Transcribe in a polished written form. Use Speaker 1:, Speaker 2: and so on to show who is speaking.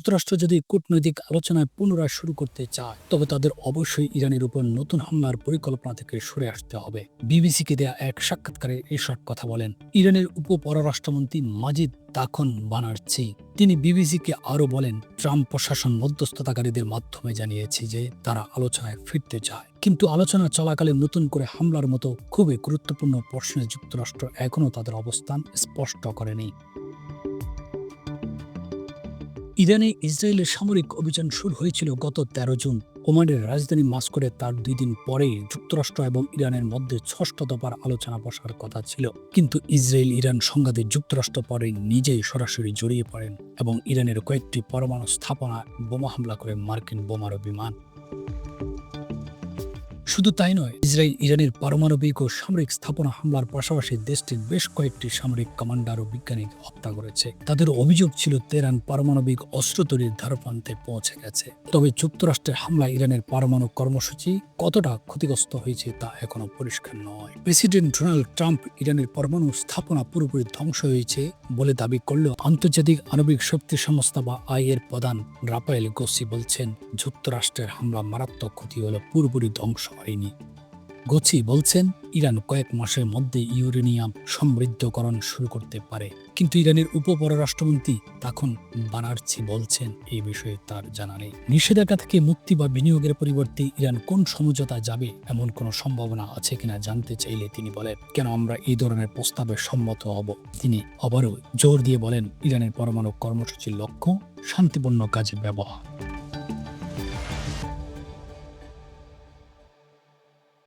Speaker 1: যুক্তরাষ্ট্র যদি কূটনৈতিক আলোচনায় পুনরায় শুরু করতে চায় তবে তাদের অবশ্যই ইরানের উপর নতুন হামলার পরিকল্পনা থেকে সরে আসতে হবে। বিবিসিকে দেয়া এক সাক্ষাৎকারে এসব কথা বলেন ইরানের উপপররাষ্ট্রমন্ত্রী মাজিদ তাখন বানার্চি। তিনি বিবিসিকে আরও বলেন, ট্রাম্প প্রশাসন মধ্যস্থতাকারীদের মাধ্যমে জানিয়েছে যে তারা আলোচনায় ফিরতে চায়, কিন্তু আলোচনা চলাকালে নতুন করে হামলার মতো খুবই গুরুত্বপূর্ণ প্রশ্নে যুক্তরাষ্ট্র এখনও তাদের অবস্থান স্পষ্ট করেনি। ইরানে ইসরায়েলের সামরিক অভিযান শুরু হয়েছিল গত ১৩ জুন। ওমানের রাজধানী মাস্কোরে তার ২ দিন পরেই যুক্তরাষ্ট্র এবং ইরানের মধ্যে ৬ষ্ঠ দফার আলোচনা বসার কথা ছিল। কিন্তু ইসরায়েল ইরান সংঘাতে যুক্তরাষ্ট্র পরে নিজেই সরাসরি জড়িয়ে পড়েন এবং ইরানের কয়েকটি পরমাণু স্থাপনায় বোমা হামলা করে মার্কিন বোমারু বিমান। শুধু তাই নয়, ইসরায়েল ইরানের পারমাণবিক ও সামরিক স্থাপনা হামলার পাশাপাশি দেশটির বেশ কয়েকটি সামরিক কমান্ডার ও বিজ্ঞানীকে হত্যা করেছে। তাদের অভিযোগ ছিল তেহরান পারমাণবিক অস্ত্র তৈরির ধারপ্রান্তে পৌঁছে গেছে। তবে যুক্তরাষ্ট্রের হামলায় ইরানের পারমাণু কর্মসূচি কতটা ক্ষতিগ্রস্ত হয়েছে তা এখনো পরিষ্কার নয়। প্রেসিডেন্ট ডোনাল্ড ট্রাম্প ইরানের পরমাণু স্থাপনা পুরোপুরি ধ্বংস হয়েছে বলে দাবি করলেও আন্তর্জাতিক আণবিক শক্তি সংস্থা বা আইএর প্রধান রাফায়েল গ্রোসি বলছেন, যুক্তরাষ্ট্রের হামলা মারাত্মক ক্ষতি হলো, পুরোপুরি ধ্বংস হয়নি। গ্রোসি বলছেন, ইরান কয়েক মাসের মধ্যে ইউরেনিয়াম সমৃদ্ধকরণ শুরু করতে পারে, কিন্তু ইরানের উপপররাষ্ট্রমন্ত্রী তখন বানার্চি বলছেন এই বিষয়ে তার জানা নেই। নিষেধাজ্ঞা থেকে মুক্তি বা বিনিয়োগের পরিবর্তে ইরান কোন সমঝোতা যাবে এমন কোনো সম্ভাবনা আছে কিনা জানতে চাইলে তিনি বলেন, কেন আমরা এই ধরনের প্রস্তাবে সম্মত হব। তিনি আবারও জোর দিয়ে বলেন, ইরানের পরমাণু কর্মসূচির লক্ষ্য শান্তিপূর্ণ কাজে ব্যবহার।